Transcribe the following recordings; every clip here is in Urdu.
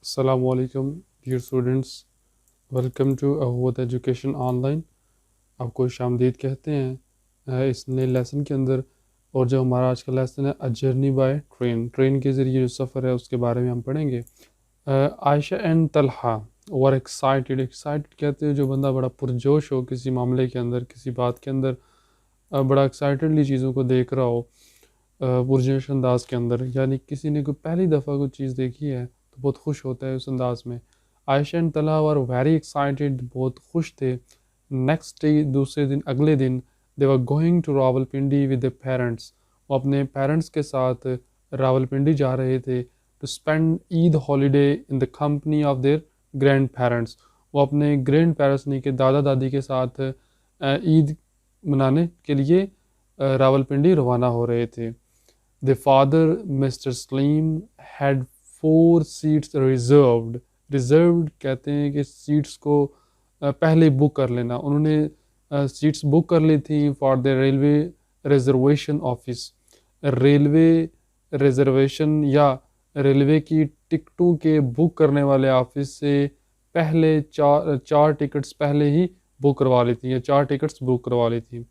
السلام علیکم ڈیئر اسٹوڈنٹس، ویلکم ٹو اخوت ایجوکیشن آن لائن۔ آپ کو خوش آمدید کہتے ہیں اس نئے لیسن کے اندر۔ اور جو ہمارا آج کا لیسن ہے جرنی بائی ٹرین کے ذریعے جو سفر ہے اس کے بارے میں ہم پڑھیں گے۔ عائشہ اینڈ طلحہ ور ایکسائٹیڈ کہتے ہیں جو بندہ بڑا پرجوش ہو کسی معاملے کے اندر، کسی بات کے اندر، بڑا ایکسائٹڈلی چیزوں کو دیکھ رہا ہو پرجوش انداز کے اندر، یعنی کسی نے کوئی پہلی دفعہ کوئی چیز دیکھی ہے تو بہت خوش ہوتا ہے اس انداز میں۔ Ayesha and Talha were very excited, بہت خوش تھے۔ نیکسٹ ڈے، دوسرے دن، اگلے دن، they were going to Rawalpindi with their parents, وہ اپنے پیرنٹس کے ساتھ راولپنڈی جا رہے تھے to spend Eid holiday in the company of their grandparents, وہ اپنے گرینڈ پیرنٹس نہیں کہ دادا دادی کے ساتھ عید منانے کے لیے راولپنڈی روانہ ہو رہے تھے۔ The father, Mr. Saleem, had 4 seats reserved. Reserved کہتے ہیں کہ سیٹس کو پہلے بک کر لینا۔ انہوں نے سیٹس بک کر لی تھیں for the railway reservation office, railway reservation یا ریلوے کی ٹکٹوں کے بک کرنے والے آفس سے پہلے چار ٹکٹس پہلے ہی بک کروا لی تھیں، یا 4 ٹکٹس بک کروا لی تھیں۔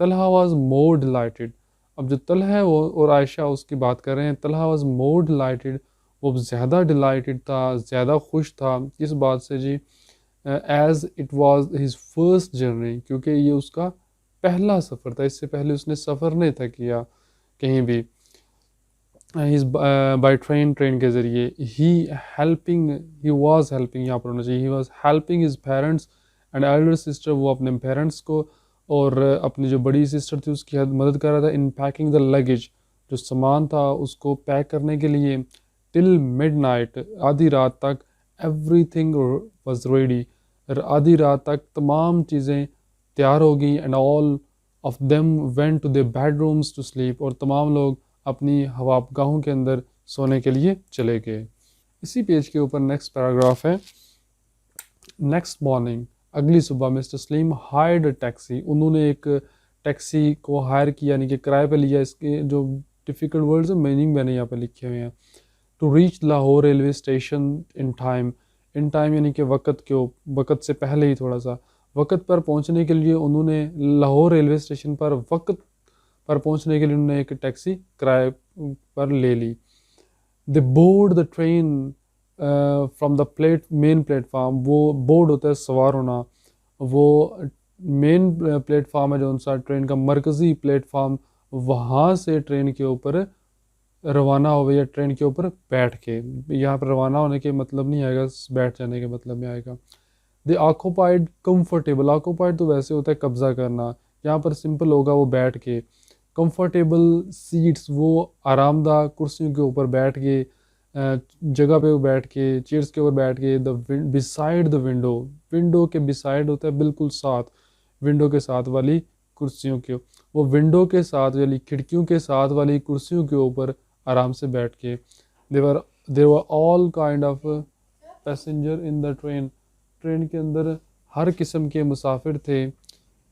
طلحہ واز مور ڈیلائٹڈ، اب جو طلحہ ہے وہ اور عائشہ اس کی بات کر رہے ہیں۔ طلحہ واز مور ڈیلائٹڈ، وہ زیادہ ڈیلائٹڈ تھا، زیادہ خوش تھا اس بات سے جی، as it was his first journey, کیونکہ یہ اس کا پہلا سفر تھا، اس سے پہلے اس نے سفر نہیں تھا کیا کہیں بھی بائی ٹرین کے ذریعے۔ ہی واز ہیلپنگ، یہاں پر ہونا چاہیے he was helping his parents and elder sister, وہ اپنے پیرنٹس کو اور اپنی جو بڑی سسٹر تھی اس کی مدد کر رہا تھا ان پیکنگ دا لگیج، جو سامان تھا اس کو پیک کرنے کے لیے۔ ٹل مڈ نائٹ، آدھی رات تک، ایوری تھنگ واز ریڈی، آدھی رات تک تمام چیزیں تیار ہو گئیں۔ And all of them went to their bedrooms to sleep, اور تمام لوگ اپنی خواب گاہوں کے اندر سونے کے لیے چلے گئے۔ اسی پیج کے اوپر نیکسٹ پیراگراف ہے۔ نیکسٹ مارننگ، اگلی صبح، مسٹر سلیم ہائرڈ اے ٹیکسی، انہوں نے ایک ٹیکسی کو ہائر کیا، یعنی کہ کرائے پہ لیا۔ اس کے جو ڈیفیکلٹ ورڈز ہیں میننگ میں نے یہاں پہ لکھے ہوئے ہیں۔ To reach Lahore railway station in time یعنی کہ وقت سے پہلے ہی تھوڑا سا وقت پر پہنچنے کے لیے انہوں نے لاہور ریلوے اسٹیشن پر وقت پر پہنچنے کے لیے انہوں نے ایک ٹیکسی کرائے پر لے لی۔ They board the train from the main platform, وہ بورڈ ہوتا ہے سوار ہونا، وہ مین پلیٹ فارم ہے جو ان سا ٹرین کا مرکزی پلیٹ فارم، وہاں سے ٹرین کے اوپر روانہ ہوئے یا ٹرین کے اوپر بیٹھ کے۔ یہاں پر روانہ ہونے کے مطلب نہیں آئے گا، بیٹھ جانے کے مطلب میں آئے گا۔ دے آکوپائڈ کمفرٹیبل، آکوپائڈ تو ویسے ہوتا ہے قبضہ کرنا، یہاں پر سمپل ہوگا وہ بیٹھ کے۔ کمفرٹیبل سیٹس، وہ آرام دہ کرسیوں کے اوپر بیٹھ کے، جگہ پہ بیٹھ کے، چیئرس کے اوپر بیٹھ کے۔ بسائڈ دا ونڈو کے بسائڈ ہوتا ہے بالکل ساتھ، ونڈو کے ساتھ والی کرسیوں کے، وہ ونڈو کے ساتھ والی کھڑکیوں کے ساتھ والی کرسیوں کے اوپر آرام سے بیٹھ کے۔ there were all kind of passenger in the train کے اندر ہر قسم کے مسافر تھے۔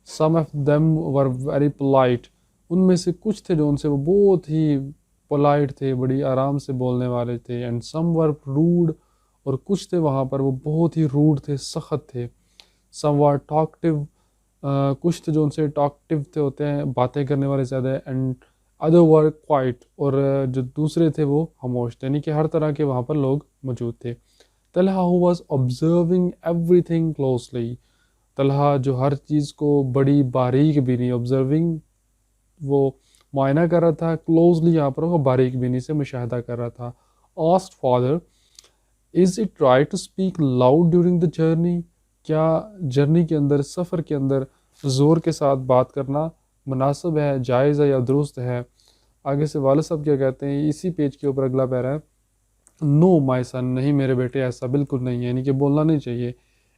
some of them were very polite، ان میں سے کچھ تھے جو ان سے وہ بہت ہی پولائٹ تھے، بڑی آرام سے بولنے والے تھے۔ اینڈ سم ور روڈ، اور کچھ تھے وہاں پر وہ بہت ہی روڈ تھے، سخت تھے۔ سم ور ٹاکٹیو، کچھ تھے جو ان سے ٹاکٹیو تھے، ہوتے ہیں باتیں کرنے والے زیادہ۔ اینڈ ادر ور کوائٹ، اور جو دوسرے تھے وہ خاموش تھے، یعنی کہ ہر طرح کے وہاں پر لوگ موجود تھے۔ Talha who was observing everything closely، Talha جو ہر چیز کو بڑی باریک بینی، observing وہ معائنہ کر رہا تھا، کلوزلی یہاں پر وہ باریک بینی سے مشاہدہ کر رہا تھا۔ asked father is it right to speak loud during the journey، کیا جرنی کے اندر، سفر کے اندر زور کے ساتھ بات کرنا مناسب ہے، جائز ہے یا درست ہے؟ آگے سے والد صاحب کیا کہتے ہیں، اسی پیج کے اوپر اگلا پیرا ہے۔ نو مائی سن، نہیں میرے بیٹے، ایسا بالکل نہیں ہے، یعنی کہ بولنا نہیں چاہیے۔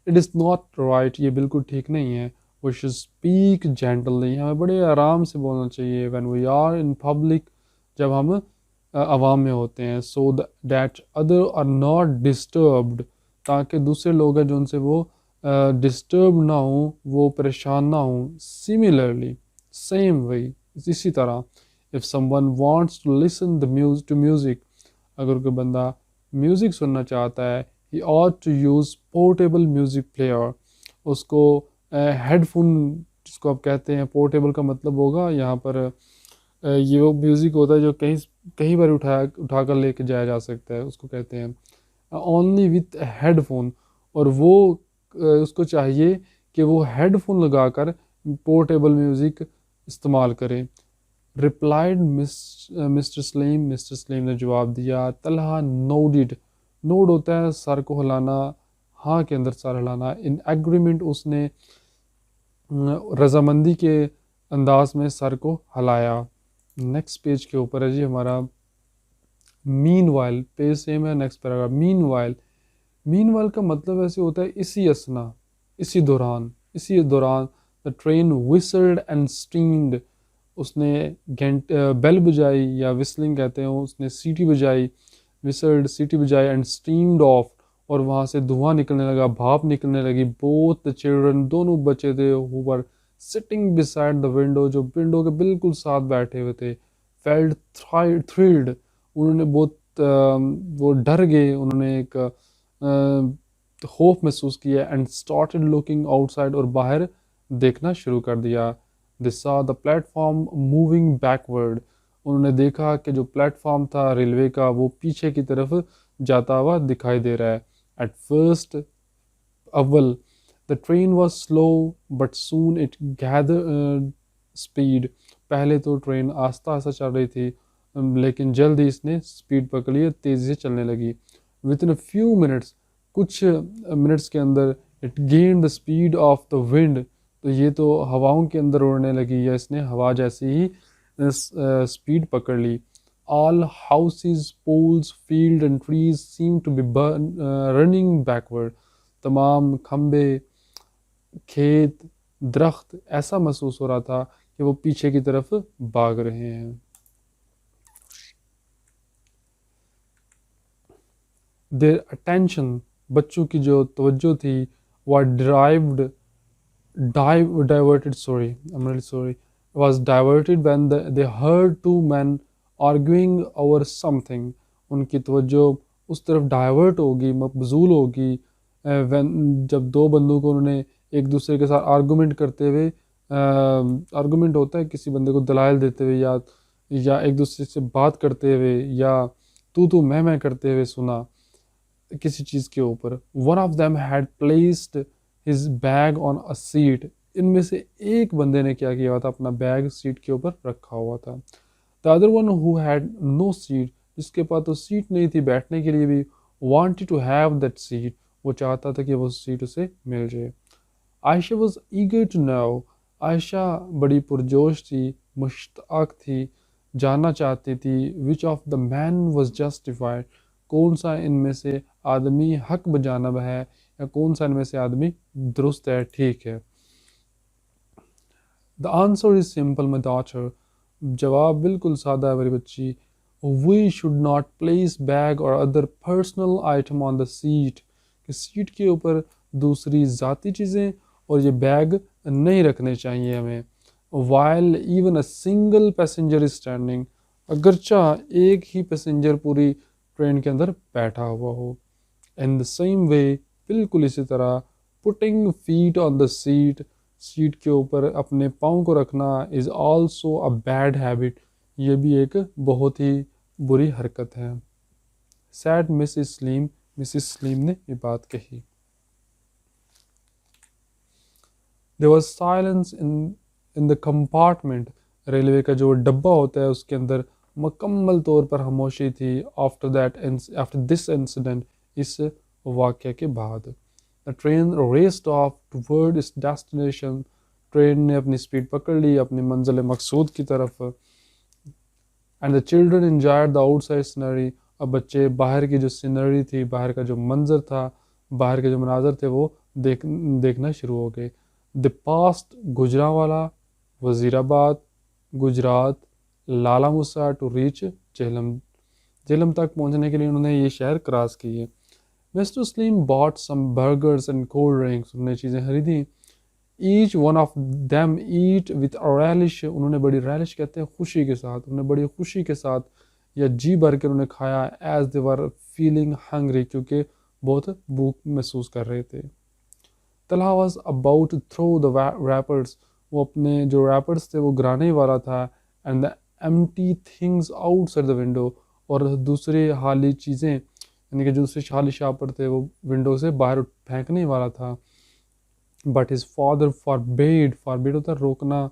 اٹ از ناٹ رائٹ، یہ بالکل ٹھیک نہیں ہے۔ وی شوڈ اسپیک جینٹلی، ہمیں بڑے آرام سے بولنا چاہیے۔ When we are in public, جب ہم عوام میں ہوتے ہیں۔ So that other are not disturbed, تاکہ دوسرے لوگ ہیں جو ان سے وہ ڈسٹرب نہ ہوں، وہ پریشان نہ ہوں۔ سملرلی، سیم وے، اسی طرح، if someone wants to listen to music، اگر کوئی بندہ میوزک سننا چاہتا ہے. He ought to use portable music player. اس کو ہیڈ فون جس کو آپ کہتے ہیں پورٹیبل کا مطلب ہوگا یہاں پر یہ وہ میوزک ہوتا ہے جو کہیں پر اٹھا کر لے کے جایا جا سکتا ہے, اس کو کہتے ہیں اونلی وتھ ہیڈ فون. اور وہ اس کو چاہیے کہ وہ ہیڈ فون لگا کر پورٹیبل میوزک استعمال کرے. ریپلائڈ مسٹر سلیم نے جواب دیا. طلحہ نوڈڈ. نوڈ ہوتا ہے سر کو ہلانا, ہاں کے اندر سر ہلانا. ان ایگریمنٹ اس نے رضامندی کے انداز میں سر کو ہلایا. نیکسٹ پیج کے اوپر ہے جی ہمارا مین وائل. پیج سیم ہے, نیکسٹ پیراگراف. مین وائل کا مطلب ایسے ہوتا ہے اسی اسنا, اسی دوران. دا ٹرین وسلڈ اینڈ اسٹیمڈ. اس نے بیل بجائی یا وسلنگ کہتے ہیں, اس نے سیٹی بجائی, وسلڈ سیٹی بجائی, اینڈ اسٹیمڈ آف, اور وہاں سے دھواں نکلنے لگا, بھاپ نکلنے لگی. بوتھ دا چلڈرن, دونوں بچے تھے, who were sitting beside the window, جو ونڈو کے بالکل ساتھ بیٹھے ہوئے تھے, felt thrilled, انہوں نے بہت وہ ڈر گئے, انہوں نے ایک خوف محسوس کیا. اینڈ started looking outside, اور باہر دیکھنا شروع کر دیا. They saw the platform moving backward, انہوں نے دیکھا کہ جو پلیٹ فارم تھا ریلوے کا وہ پیچھے کی طرف جاتا ہوا دکھائی دے رہا ہے. At first, اول the train was slow but soon it gathered speed. پہلے تو ٹرین آہستہ آہستہ چل رہی تھی لیکن جلد ہی اس نے سپیڈ پکڑ لی, تیزی سے چلنے لگی. within a few minutes, کچھ منٹس کے اندر it gained the speed of the wind, تو یہ تو ہواؤں کے اندر اڑنے لگی, یا اس نے ہوا جیسی ہی سپیڈ پکڑ لی. all houses, poles, field and trees seemed to be running backward. تمام کھمبے, کھیت, درخت ایسا محسوس ہو رہا تھا کہ وہ پیچھے کی طرف بھاگ رہے ہیں. their attention, بچوں کی جو توجہ تھی, was diverted when they heard two men arguing over something. ان کی توجہ اس طرف ڈائیورٹ ہوگی, مبذول ہوگی, جب دو بندوں کو انہوں نے ایک دوسرے کے ساتھ آرگومنٹ کرتے ہوئے, آرگومنٹ ہوتا ہے کسی بندے کو دلائل دیتے ہوئے یا ایک دوسرے سے بات کرتے ہوئے یا تو میں کرتے ہوئے سنا کسی چیز کے اوپر. one of them had placed his bag on a seat. ان میں سے ایک بندے نے کیا کیا ہوا تھا, اپنا بیگ سیٹ کے اوپر رکھا ہوا تھا. the other one who had no seat, جس کے پاس تو سیٹ نہیں تھی بیٹھنے کے لیے بھی, wanted to have that seat, وہ چاہتا تھا کہ وہ سیٹ اسے مل جائے. عائشہ was eager to know, عائشہ بڑی پرجوش تھی, مشتاق تھی, جاننا چاہتی تھی. which of the men was justified, کون سا ان میں سے آدمی حق بجانب ہے, یا کون سا ان میں سے آدمی درست ہے, ٹھیک ہے. the answer is simple, my daughter, جواب بالکل سادہ ہے میری بچی. we should not place bag or other personal item on the seat, کہ سیٹ کے اوپر دوسری ذاتی چیزیں اور یہ بیگ نہیں رکھنے چاہیے ہمیں. while even a single passenger is standing, اگرچہ ایک ہی پیسنجر پوری ٹرین کے اندر بیٹھا ہوا ہو. in the same way, بالکل اسی طرح, putting feet on the seat, seat کے اوپر اپنے پاؤں کو رکھنا, is also a bad habit, یہ بھی ایک بہت ہی بری حرکت ہے. said Mrs. Slim, مسز سلیم نے یہ بات کہی. there was silence in the compartment, railway کا جو ڈبہ ہوتا ہے اس کے اندر مکمل طور پر خاموشی تھی. after this incident, اس واقعہ کے بعد. the train raced off toward its destination, train نے اپنی سپیڈ پکڑ لی اپنی منزل مقصود کی طرف. and the children enjoyed the outside scenery, اب بچے باہر کی جو سینری تھی, باہر کا جو منظر تھا, باہر کے جو مناظر تھے وہ دیکھنا شروع ہو گئے. they passed گجرانوالا, وزیر آباد, گجرات, لالا موسا to reach جہلم. جہلم تک پہنچنے کے لیے انہوں نے یہ شہر کراس کی ہے. Mr. Slim bought some burgers and cold drinks, انہوں نے چیزیں خریدیں. each one of them eat with a relish, انہوں نے بڑی relish کہتے ہیں خوشی کے ساتھ, انہوں نے بڑی خوشی کے ساتھ یا جی بھر کے انہوں نے کھایا as they were feeling hungry کیونکہ بہت بھوک محسوس کر رہے تھے. Talha was about to throw the wrappers وہ اپنے جو ریپرز تھے وہ گرانے والا تھا and the empty things outside the window اور دوسرے خالی چیزیں یعنی کہ جو دوسرے خالی شاپر تھے وہ ونڈو سے باہر پھینکنے والا تھا. بٹ ہز فادر فاربیڈ ہوتا ہے روکنا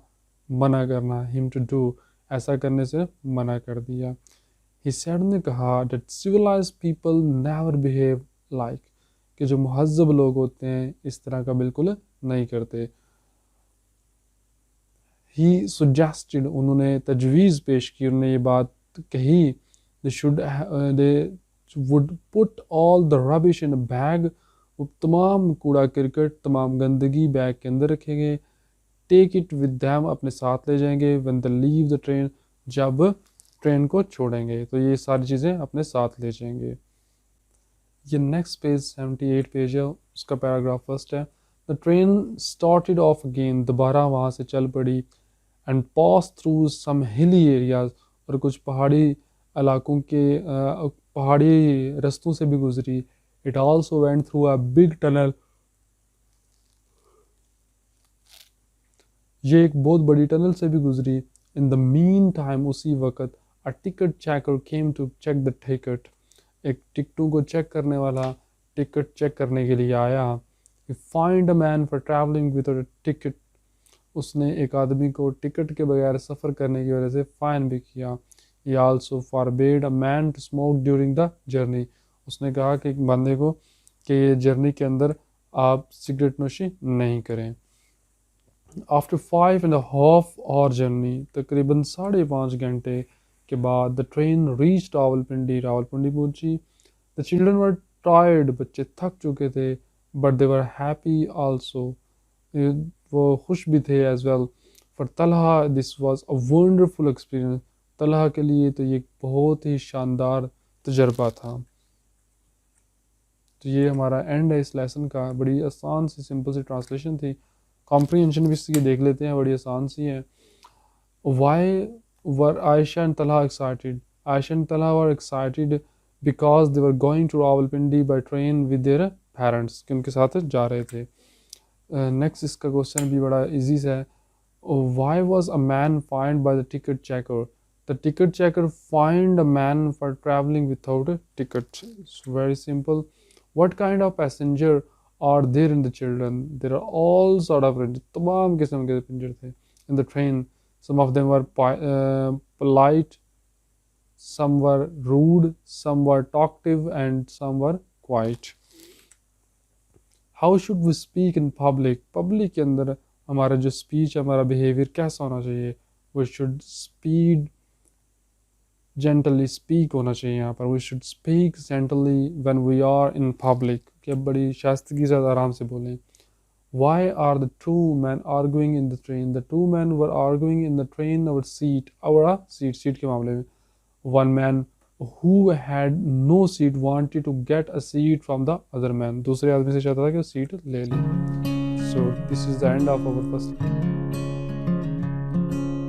منع کرنا ہم ٹو ڈو ایسا کرنے سے منع کر دیا. ہی سیڈ نے کہا that civilized people never behave like کہ جو مہذب لوگ ہوتے ہیں اس طرح کا بالکل نہیں کرتے. ہی suggested انہوں نے تجویز پیش کی انہوں نے یہ بات کہی they would put all the rubbish in a bag وہ تمام کوڑا کرکٹ تمام گندگی بیگ کے اندر رکھیں گے. ٹیک اٹ ود them اپنے ساتھ لے جائیں گے when they leave the train جب ٹرین کو چھوڑیں گے تو یہ ساری چیزیں اپنے ساتھ لے جائیں گے. یہ نیکسٹ پیج 78 پیج ہے اس کا پیراگراف فرسٹ ہے. The train started off again دوبارہ وہاں سے چل پڑی and passed through some hilly areas اور کچھ پہاڑی علاقوں کے پہاڑی رستوں سے بھی گزری. It also went through a big tunnel یہ ایک بہت بڑی ٹنل سے بھی گزری. In the meantime اسی وقت a ticket checker came to check the ticket ایک ٹکٹوں کو چیک کرنے والا ٹکٹ چیک کرنے کے لیے آیا. He fined a man for traveling without a ticket اس نے ایک آدمی کو ٹکٹ کے بغیر سفر کرنے کی وجہ سے فائن بھی کیا. He also forbade a man to smoke during the journey اس نے کہا کہ ایک بندے کو کہ جرنی کے اندر آپ سگریٹ نوشی نہیں کریں. After 5.5 hour journey تقریباً 5.5 گھنٹے کے بعد the train reached راولپنڈی پہنچی. The children were tired بچے تھک چکے تھے but they were happy also وہ خوش بھی تھے as well. For Talha this was a wonderful experience Talha کے لیے تو یہ بہت ہی شاندار تجربہ تھا. تو یہ ہمارا اینڈ ہے اس لیسن کا. بڑی آسان سی سمپل سی ٹرانسلیشن تھی. کمپریہنشن بھی اس کی دیکھ لیتے ہیں بڑی آسان سی ہے. Why were Aisha and Talha excited? Aisha and Talha were excited because they were going to Rawalpindi by train with their parents کہ ان کے ساتھ جا رہے تھے. نیکسٹ اس کا کوشچن بھی بڑا ایزی سا ہے. Why was a man fined by the ticket checker? The ticket checker fined a man for traveling without a ticket. It's very simple. What kind of passenger are there in the children? There are all sort of تمام قسم کے پیسنجر تھے in the train. Some of them were polite, some were rude, some were talkative and some were quiet. How should we speak in public? Public کے اندر ہمارا جو speech ہمارا behavior کیسا ہونا چاہیے. We should gently speak ہونا چاہیے یہاں پر. We should speak gently when we are in public کہ بڑی شائستگی سے آرام سے بولیں. Why are the two men arguing in the train? The two men were arguing in the train our seat کے معاملے میں. One man who had no seat wanted to get a seat from the other man دوسرے آدمی سے چاہتا تھا کہ وہ سیٹ لے لے. So this is the end of our first